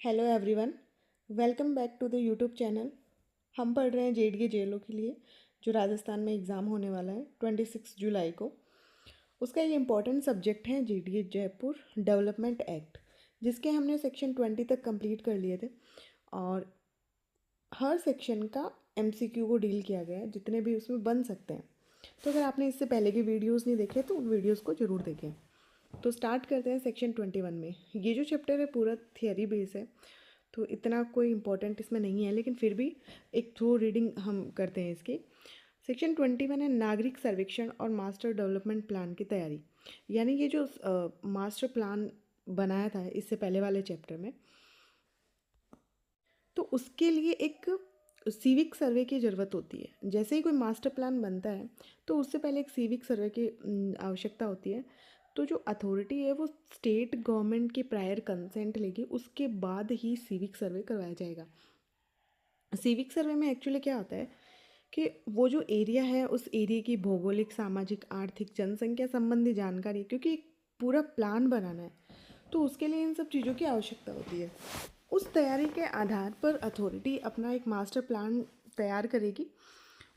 Hello everyone, welcome back to the YouTube channel. हम पढ़ रहे हैं जेडीए जेएलओ के लिए, जो राजस्थान में एग्ज़ाम होने वाला है 26 जुलाई को। उसका एक इम्पॉर्टेंट सब्जेक्ट है जेडीए जयपुर डेवलपमेंट एक्ट, जिसके हमने सेक्शन 20 तक कंप्लीट कर लिए थे और हर सेक्शन का एमसीक्यू को डील किया गया है, जितने भी उसमें बन सकते हैं। तो अगर आपने इससे पहले की वीडियोज़ नहीं देखे तो उन वीडियोज़ को ज़रूर देखें। तो स्टार्ट करते हैं सेक्शन 21 में। ये जो चैप्टर है पूरा थियरी बेस है, तो इतना कोई इम्पोर्टेंट इसमें नहीं है, लेकिन फिर भी एक थ्रू रीडिंग हम करते हैं इसकी। सेक्शन 21 है नागरिक सर्वेक्षण और मास्टर डेवलपमेंट प्लान की तैयारी। यानी ये जो मास्टर प्लान बनाया था इससे पहले वाले चैप्टर में, तो उसके लिए एक सिविक सर्वे की ज़रूरत होती है। जैसे ही कोई मास्टर प्लान बनता है तो उससे पहले एक सिविक सर्वे की आवश्यकता होती है। तो जो अथॉरिटी है वो स्टेट गवर्नमेंट के प्रायर कंसेंट लेगी, उसके बाद ही सिविक सर्वे करवाया जाएगा। सिविक सर्वे में एक्चुअली क्या होता है कि वो जो एरिया है उस एरिया की भौगोलिक, सामाजिक, आर्थिक, जनसंख्या संबंधी जानकारी, क्योंकि एक पूरा प्लान बनाना है तो उसके लिए इन सब चीज़ों की आवश्यकता होती है। उस तैयारी के आधार पर अथॉरिटी अपना एक मास्टर प्लान तैयार करेगी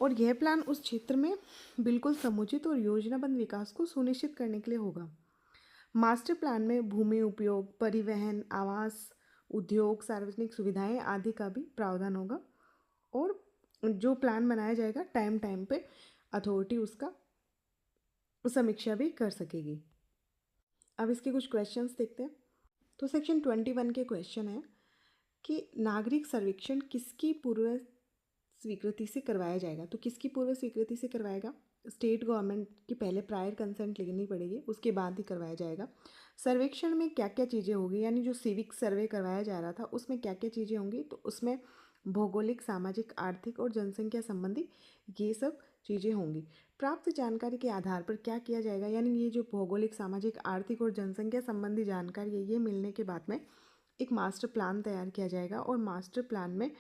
और यह प्लान उस क्षेत्र में बिल्कुल समुचित और योजनाबद्ध विकास को सुनिश्चित करने के लिए होगा। मास्टर प्लान में भूमि उपयोग, परिवहन, आवास, उद्योग, सार्वजनिक सुविधाएं आदि का भी प्रावधान होगा और जो प्लान बनाया जाएगा टाइम टाइम पे अथॉरिटी उसका समीक्षा भी कर सकेगी। अब इसके कुछ क्वेश्चंस देखते हैं। तो सेक्शन 21 के क्वेश्चन है कि नागरिक सर्वेक्षण किसकी पूर्व स्वीकृति से करवाया जाएगा। तो किसकी पूर्व स्वीकृति से करवाएगा? स्टेट गवर्नमेंट की पहले प्रायर कंसेंट लेनी पड़ेगी, उसके बाद ही करवाया जाएगा। सर्वेक्षण में क्या क्या चीज़ें होगी, यानी जो सिविक सर्वे करवाया जा रहा था उसमें क्या क्या चीज़ें होंगी? तो उसमें भौगोलिक, सामाजिक, आर्थिक और जनसंख्या संबंधी ये सब चीज़ें होंगी। प्राप्त जानकारी के आधार पर क्या किया जाएगा, यानी ये जो भौगोलिक, सामाजिक, आर्थिक और जनसंख्या संबंधी जानकारी है, ये मिलने के बाद में एक मास्टर प्लान तैयार किया जाएगा और मास्टर प्लान में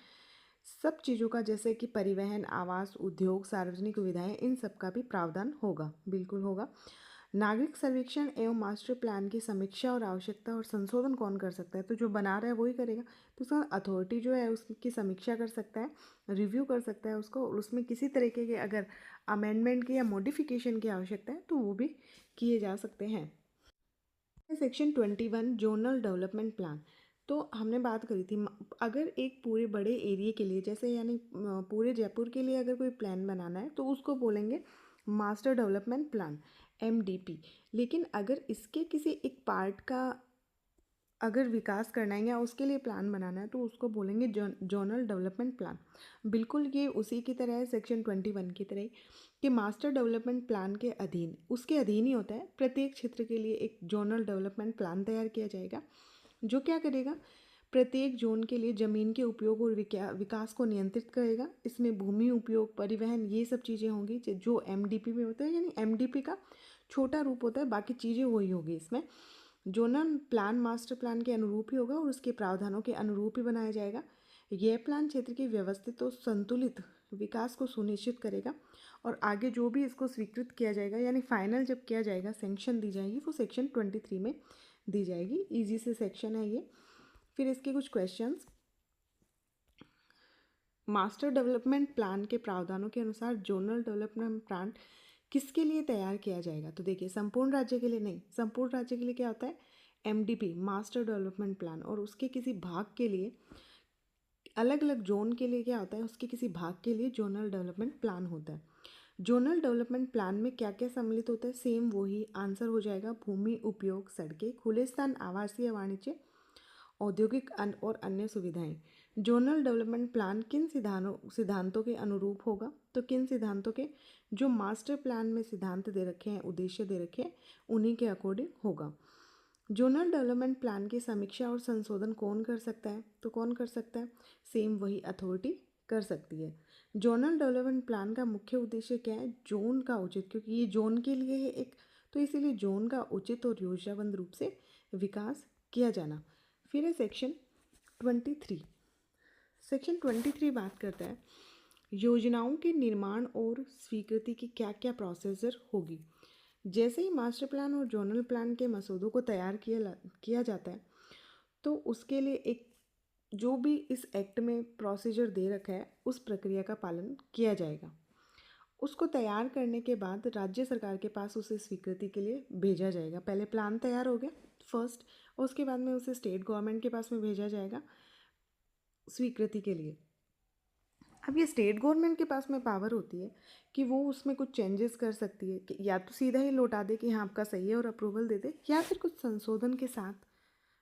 सब चीज़ों का, जैसे कि परिवहन, आवास, उद्योग, सार्वजनिक सुविधाएं, इन सब का भी प्रावधान होगा, बिल्कुल होगा। नागरिक सर्वेक्षण एवं मास्टर प्लान की समीक्षा और आवश्यकता और संशोधन कौन कर सकता है? तो जो बना रहा है वही करेगा। तो उसका अथॉरिटी जो है उसकी समीक्षा कर सकता है, रिव्यू कर सकता है उसको, और उसमें किसी तरीके के अगर अमेंडमेंट की या मॉडिफिकेशन की आवश्यकता है तो वो भी किए जा सकते हैं। Section 21 zonal development plan. तो हमने बात करी थी, अगर एक पूरे बड़े एरिया के लिए, जैसे यानी पूरे जयपुर के लिए अगर कोई प्लान बनाना है तो उसको बोलेंगे मास्टर डेवलपमेंट प्लान, एमडीपी। लेकिन अगर इसके किसी एक पार्ट का अगर विकास करना है या उसके लिए प्लान बनाना है तो उसको बोलेंगे जोनल डेवलपमेंट प्लान। बिल्कुल ये उसी की तरह है, सेक्शन 21 की तरह ही, कि मास्टर डेवलपमेंट प्लान के अधीन, उसके अधीन ही होता है। प्रत्येक क्षेत्र के लिए एक जोनल डेवलपमेंट प्लान तैयार किया जाएगा, जो क्या करेगा, प्रत्येक जोन के लिए ज़मीन के उपयोग और विकास को नियंत्रित करेगा। इसमें भूमि उपयोग, परिवहन, ये सब चीज़ें होंगी जो एमडीपी में होता है, यानी एमडीपी का छोटा रूप होता है, बाकी चीज़ें वही होगी इसमें। जोनल प्लान मास्टर प्लान के अनुरूप ही होगा और उसके प्रावधानों के अनुरूप ही बनाया जाएगा। यह प्लान क्षेत्र के व्यवस्थित और संतुलित विकास को सुनिश्चित करेगा और आगे जो भी इसको स्वीकृत किया जाएगा, यानी फाइनल जब किया जाएगा, सेंक्शन दी जाएगी, वो सेक्शन 23 में दी जाएगी। ईजी से सेक्शन है ये। फिर इसके कुछ क्वेश्चंस। मास्टर डेवलपमेंट प्लान के प्रावधानों के अनुसार जोनल डेवलपमेंट प्लान किसके लिए तैयार किया जाएगा? तो देखिए, संपूर्ण राज्य के लिए नहीं। संपूर्ण राज्य के लिए क्या होता है? MDP, master development plan. और उसके किसी भाग के लिए, अलग अलग जोन के लिए क्या होता है, उसके किसी भाग के लिए जोनल डेवलपमेंट प्लान होता है। जोनल डेवलपमेंट प्लान में क्या क्या सम्मिलित होता है? सेम वही आंसर हो जाएगा, भूमि उपयोग, सड़कें, खुले स्थान, आवासीय, वाणिज्य, औद्योगिक और अन्य सुविधाएं। जोनल डेवलपमेंट प्लान किन सिद्धांतों के अनुरूप होगा? तो किन सिद्धांतों के? जो मास्टर प्लान में सिद्धांत दे रखे हैं, उद्देश्य दे रखे हैं, उन्हीं के अकॉर्डिंग होगा। जोनल डेवलपमेंट प्लान की समीक्षा और संशोधन कौन कर सकता है? तो कौन कर सकता है? सेम वही अथॉरिटी कर सकती है। जोनल डेवलपमेंट प्लान का मुख्य उद्देश्य क्या है? जोन का उचित, क्योंकि ये जोन के लिए है एक, तो इसीलिए जोन का उचित और योजनाबद्ध रूप से विकास किया जाना। फिर है सेक्शन 23। सेक्शन 23 बात करता है योजनाओं के निर्माण और स्वीकृति की क्या क्या प्रोसीजर होगी। जैसे ही मास्टर प्लान और जोनल प्लान के मसौदों को तैयार किया जाता है तो उसके लिए एक जो भी इस एक्ट में प्रोसीजर दे रखा है उस प्रक्रिया का पालन किया जाएगा। उसको तैयार करने के बाद राज्य सरकार के पास उसे स्वीकृति के लिए भेजा जाएगा। पहले प्लान तैयार हो गया फर्स्ट, और उसके बाद में उसे स्टेट गवर्नमेंट के पास में भेजा जाएगा स्वीकृति के लिए। अब ये स्टेट गवर्नमेंट के पास में पावर होती है कि वो उसमें कुछ चेंजेस कर सकती है, कि या तो सीधा ही लौटा दे कि हाँ आपका सही है और अप्रूवल दे दे, या फिर कुछ संशोधन के साथ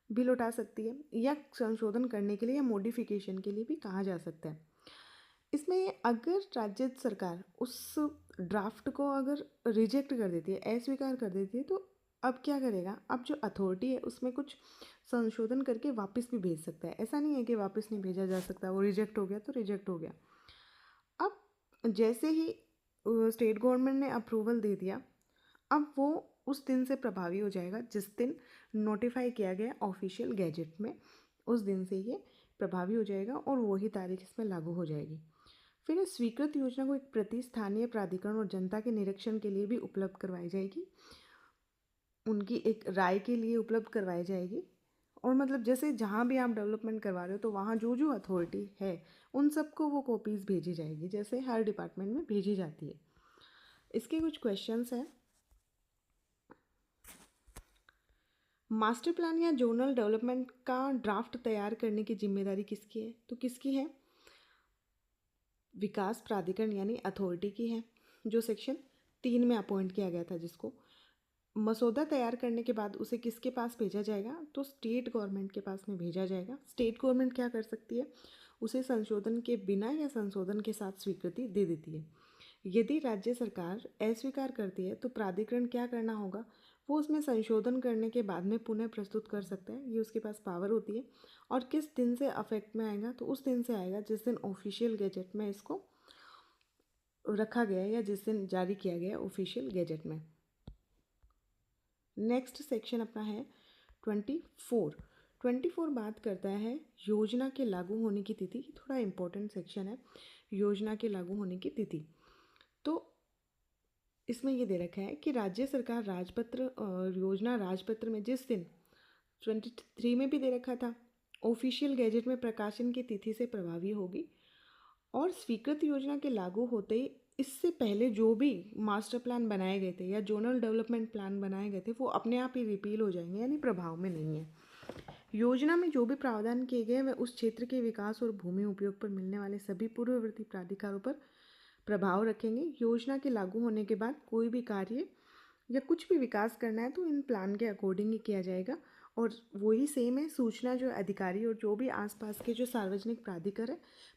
भी लौटा सकती है, या संशोधन करने के लिए या मॉडिफिकेशन के लिए भी कहा जा सकता है। इसमें अगर राज्य सरकार उस ड्राफ्ट को अगर रिजेक्ट कर देती है, अस्वीकार कर देती है, तो अब क्या करेगा, अब जो अथॉरिटी है उसमें कुछ संशोधन करके वापस भी भेज सकता है। ऐसा नहीं है कि वापस नहीं भेजा जा सकता, वो रिजेक्ट हो गया तो रिजेक्ट हो गया। अब जैसे ही स्टेट गवर्नमेंट ने अप्रूवल दे दिया, अब वो उस दिन से प्रभावी हो जाएगा जिस दिन नोटिफाई किया गया ऑफिशियल गैजेट में, उस दिन से ये प्रभावी हो जाएगा और वही तारीख इसमें लागू हो जाएगी। फिर इस स्वीकृत योजना को एक प्रति स्थानीय प्राधिकरण और जनता के निरीक्षण के लिए भी उपलब्ध करवाई जाएगी, उनकी एक राय के लिए उपलब्ध करवाई जाएगी। और मतलब जैसे जहाँ भी आप डेवलपमेंट करवा रहे हो तो वहाँ जो जो अथॉरिटी है उन सबको वो कॉपीज़ भेजी जाएगी, जैसे हर डिपार्टमेंट में भेजी जाती है। इसके कुछ क्वेश्चंस हैं। मास्टर प्लान या जोनल डेवलपमेंट का ड्राफ्ट तैयार करने की जिम्मेदारी किसकी है? तो किसकी है? विकास प्राधिकरण यानी अथॉरिटी की है, जो सेक्शन 3 में अपॉइंट किया गया था जिसको। मसौदा तैयार करने के बाद उसे किसके पास भेजा जाएगा? तो स्टेट गवर्नमेंट के पास में भेजा जाएगा। स्टेट गवर्नमेंट क्या कर सकती है? उसे संशोधन के बिना या संशोधन के साथ स्वीकृति दे देती है। यदि राज्य सरकार अस्वीकार करती है तो प्राधिकरण क्या करना होगा? वो उसमें संशोधन करने के बाद में पुनः प्रस्तुत कर सकता है, ये उसके पास पावर होती है। और किस दिन से अफेक्ट में आएगा? तो उस दिन से आएगा जिस दिन ऑफिशियल गैजेट में इसको रखा गया या जिस दिन जारी किया गया ऑफिशियल गैजेट में। नेक्स्ट सेक्शन अपना है 24 बात करता है योजना के लागू होने की तिथि। थोड़ा इम्पोर्टेंट सेक्शन है, योजना के लागू होने की तिथि। तो इसमें ये दे रखा है कि राज्य सरकार राजपत्र योजना राजपत्र में जिस दिन 23 में भी दे रखा था ऑफिशियल गैजेट में प्रकाशन की तिथि से प्रभावी होगी। और स्वीकृत योजना के लागू होते ही इससे पहले जो भी मास्टर प्लान बनाए गए थे या जोनल डेवलपमेंट प्लान बनाए गए थे वो अपने आप ही रिपील हो जाएंगे, यानी प्रभाव में नहीं है। योजना में जो भी प्रावधान किए गए वे उस क्षेत्र के विकास और भूमि उपयोग पर मिलने वाले सभी पूर्ववर्ती प्राधिकारों पर प्रभाव रखेंगे। योजना के लागू होने के बाद कोई भी कार्य या कुछ भी विकास करना है तो इन प्लान के अकॉर्डिंग ही किया जाएगा। और वही सेम है, सूचना जो अधिकारी और जो भी आसपास के जो सार्वजनिक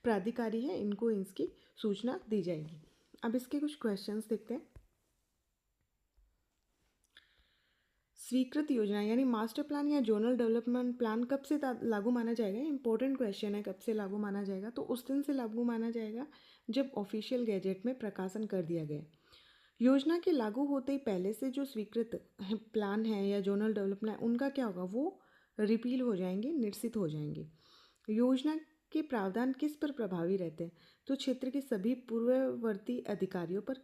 प्राधिकारी हैं इनको इसकी सूचना दी जाएगी। अब इसके कुछ क्वेश्चंस देखते हैं। स्वीकृत योजना यानी मास्टर प्लान या जोनल डेवलपमेंट प्लान कब से लागू माना जाएगा? इंपॉर्टेंट क्वेश्चन है, कब से लागू माना जाएगा? तो उस दिन से लागू माना जाएगा जब ऑफिशियल गैजेट में प्रकाशन कर दिया गया। योजना के लागू होते ही पहले से जो स्वीकृत प्लान है या जोनल डेवलपमेंट उनका क्या होगा? वो रिपील हो जाएंगे, निरसित हो जाएंगे। योजना के प्रावधान किस पर प्रभावी रहते हैं? तो क्षेत्र के सभी पूर्ववर्ती अधिकारियों पर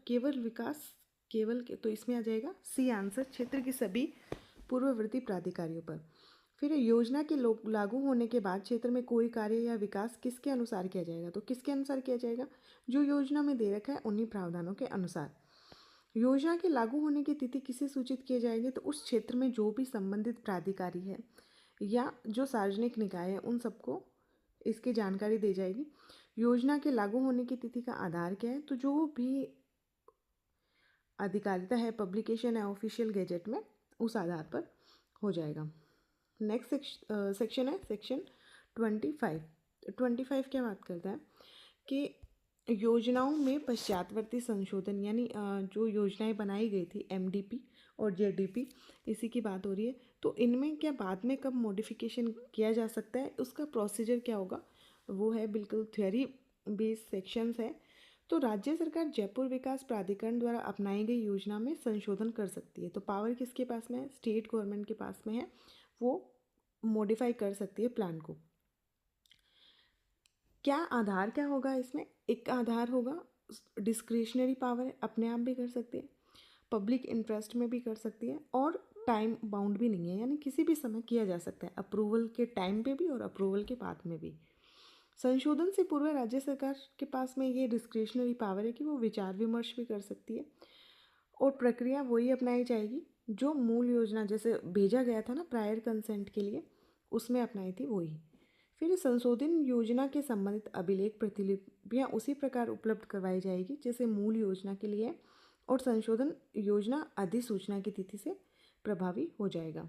केवल तो इसमें आ जाएगा सी आंसर, क्षेत्र के सभी पूर्ववर्ती प्राधिकारियों पर। फिर योजना के लागू होने के बाद क्षेत्र में कोई कार्य या विकास किसके अनुसार किया जाएगा? तो किसके अनुसार किया जाएगा? जो योजना में दे रखा है उन्हीं प्रावधानों के अनुसार। योजना के लागू होने की तिथि किसे सूचित किए जाएंगे? तो उस क्षेत्र में जो भी संबंधित प्राधिकारी है या जो सार्वजनिक निकाय है उन सबको इसकी जानकारी दी जाएगी। योजना के लागू होने की तिथि का आधार क्या है? तो जो भी अधिकारिता है, पब्लिकेशन है ऑफिशियल गैजेट में, उस आधार पर हो जाएगा। नेक्स्ट सेक्शन है सेक्शन 25 क्या बात करता है कि योजनाओं में पश्चातवर्ती संशोधन यानी जो योजनाएं बनाई गई थी एमडीपी और जेडीपी, इसी की बात हो रही है। तो इनमें क्या बाद में कब मॉडिफिकेशन किया जा सकता है, उसका प्रोसीजर क्या होगा, वो है बिल्कुल थ्योरी बेस्ड सेक्शंस है। तो राज्य सरकार जयपुर विकास प्राधिकरण द्वारा अपनाई गई योजना में संशोधन कर सकती है। तो पावर किसके पास में है? स्टेट गवर्नमेंट के पास में है, वो मॉडिफाई कर सकती है प्लान को। क्या आधार क्या होगा इसमें? एक आधार होगा डिस्क्रिशनरी पावर है, अपने आप भी कर सकती है, पब्लिक इंटरेस्ट में भी कर सकती है, और टाइम बाउंड भी नहीं है, यानी किसी भी समय किया जा सकता है, अप्रूवल के टाइम पे भी और अप्रूवल के बाद में भी। संशोधन से पूर्व राज्य सरकार के पास में ये डिस्क्रिशनरी पावर है कि वो विचार विमर्श भी कर सकती है और प्रक्रिया वही अपनाई जाएगी जो मूल योजना जैसे भेजा गया था ना प्रायर कंसेंट के लिए, उसमें अपनाई थी वही। फिर संशोधन योजना के संबंधित अभिलेख प्रतिलिपियाँ उसी प्रकार उपलब्ध करवाई जाएगी जैसे मूल योजना के लिए, और संशोधन योजना अधिसूचना की तिथि से प्रभावी हो जाएगा।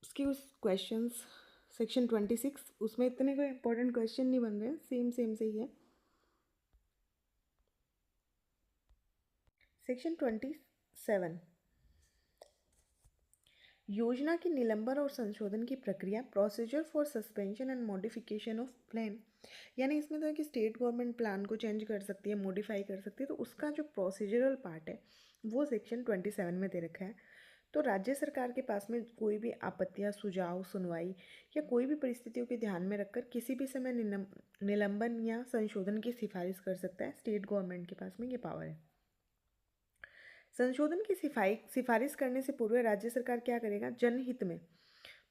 उसके उस क्वेश्चंस सेक्शन 26 उसमें इतने कोई इंपॉर्टेंट क्वेश्चन नहीं बन रहे हैं, सेम से ही है। सेक्शन 27 योजना के निलंबन और संशोधन की प्रक्रिया, procedure for suspension and modification of plan, यानी इसमें तो है कि स्टेट गवर्नमेंट प्लान को चेंज कर सकती है, मॉडिफाई कर सकती है, तो उसका जो प्रोसीजरल पार्ट है वो सेक्शन 27 में दे रखा है। तो राज्य सरकार के पास में कोई भी आपत्तियां, सुझाव, सुनवाई या कोई भी परिस्थितियों के ध्यान में रखकर किसी भी समय निलंबन या संशोधन की सिफारिश कर सकता है। स्टेट गवर्नमेंट के पास में ये पावर है। संशोधन की सिफारिश करने से पूर्व राज्य सरकार क्या करेगा, जनहित में,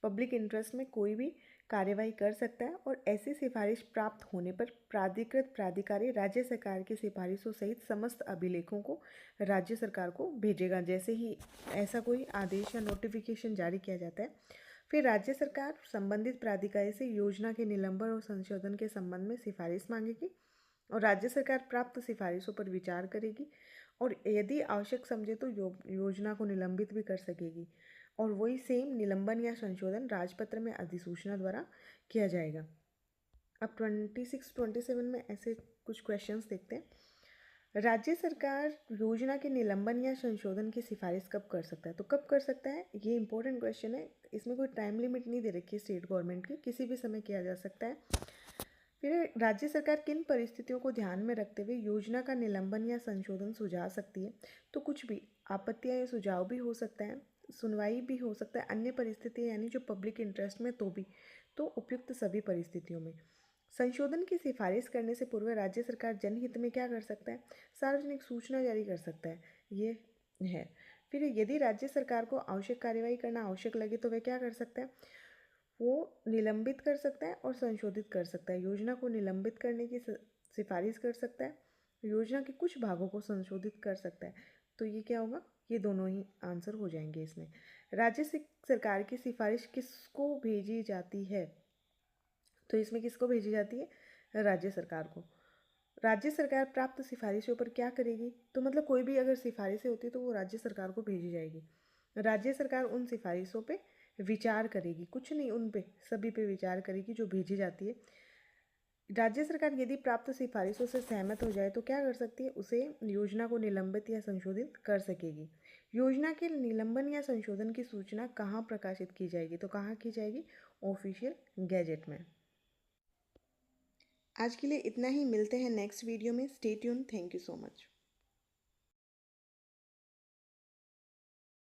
पब्लिक इंटरेस्ट में कोई भी कार्यवाही कर सकता है और ऐसी सिफारिश प्राप्त होने पर प्राधिकृत प्राधिकारी राज्य सरकार की सिफारिशों सहित समस्त अभिलेखों को राज्य सरकार को भेजेगा। जैसे ही ऐसा कोई आदेश या नोटिफिकेशन जारी किया जाता है, फिर राज्य सरकार संबंधित प्राधिकारी से योजना के निलंबन और संशोधन के संबंध में सिफारिश मांगेगी और राज्य सरकार प्राप्त सिफारिशों पर विचार करेगी और यदि आवश्यक समझे तो योजना को निलंबित भी कर सकेगी। और वही सेम निलंबन या संशोधन राजपत्र में अधिसूचना द्वारा किया जाएगा। अब 26-27 में ऐसे कुछ क्वेश्चंस देखते हैं। राज्य सरकार योजना के निलंबन या संशोधन की सिफारिश कब कर सकता है, तो कब कर सकता है, ये इंपॉर्टेंट क्वेश्चन है। इसमें कोई टाइम लिमिट नहीं दे रखी है स्टेट गवर्नमेंट की, किसी भी समय किया जा सकता है। फिर राज्य सरकार किन परिस्थितियों को ध्यान में रखते हुए योजना का निलंबन या संशोधन सुझा सकती है, तो कुछ भी आपत्तियां या सुझाव भी हो सकता है, सुनवाई भी हो सकता है, अन्य परिस्थितियां यानी जो पब्लिक इंटरेस्ट में तो भी, तो उपयुक्त सभी परिस्थितियों में। संशोधन की सिफारिश करने से पूर्व राज्य सरकार जनहित में क्या कर सकता है, सार्वजनिक सूचना जारी कर सकता है, ये है। फिर यदि राज्य सरकार को आवश्यक कार्यवाही करना आवश्यक लगे तो वह क्या कर सकता है, वो निलंबित कर सकता है और संशोधित कर सकता है। योजना को निलंबित करने की सिफारिश कर सकता है, योजना के कुछ भागों को संशोधित कर सकता है। तो ये क्या होगा, ये दोनों ही आंसर हो जाएंगे इसमें। राज्य सरकार की सिफारिश किसको भेजी जाती है, तो इसमें किसको भेजी जाती है, राज्य सरकार को। राज्य सरकार प्राप्त सिफारिशों पर क्या करेगी, तो मतलब कोई भी अगर सिफारिशें होती तो वो राज्य सरकार को भेजी जाएगी। राज्य सरकार उन सिफारिशों पे विचार करेगी, कुछ नहीं, उन पे सभी पे विचार करेगी जो भेजी जाती है। राज्य सरकार यदि प्राप्त सिफारिशों से सहमत हो जाए तो क्या कर सकती है, उसे योजना को निलंबित या संशोधित कर सकेगी। योजना के निलंबन या संशोधन की सूचना कहाँ प्रकाशित की जाएगी, तो कहाँ की जाएगी, ऑफिशियल गैजेट में। आज के लिए इतना ही, मिलते हैं नेक्स्ट वीडियो में। Stay tune, thank you so much.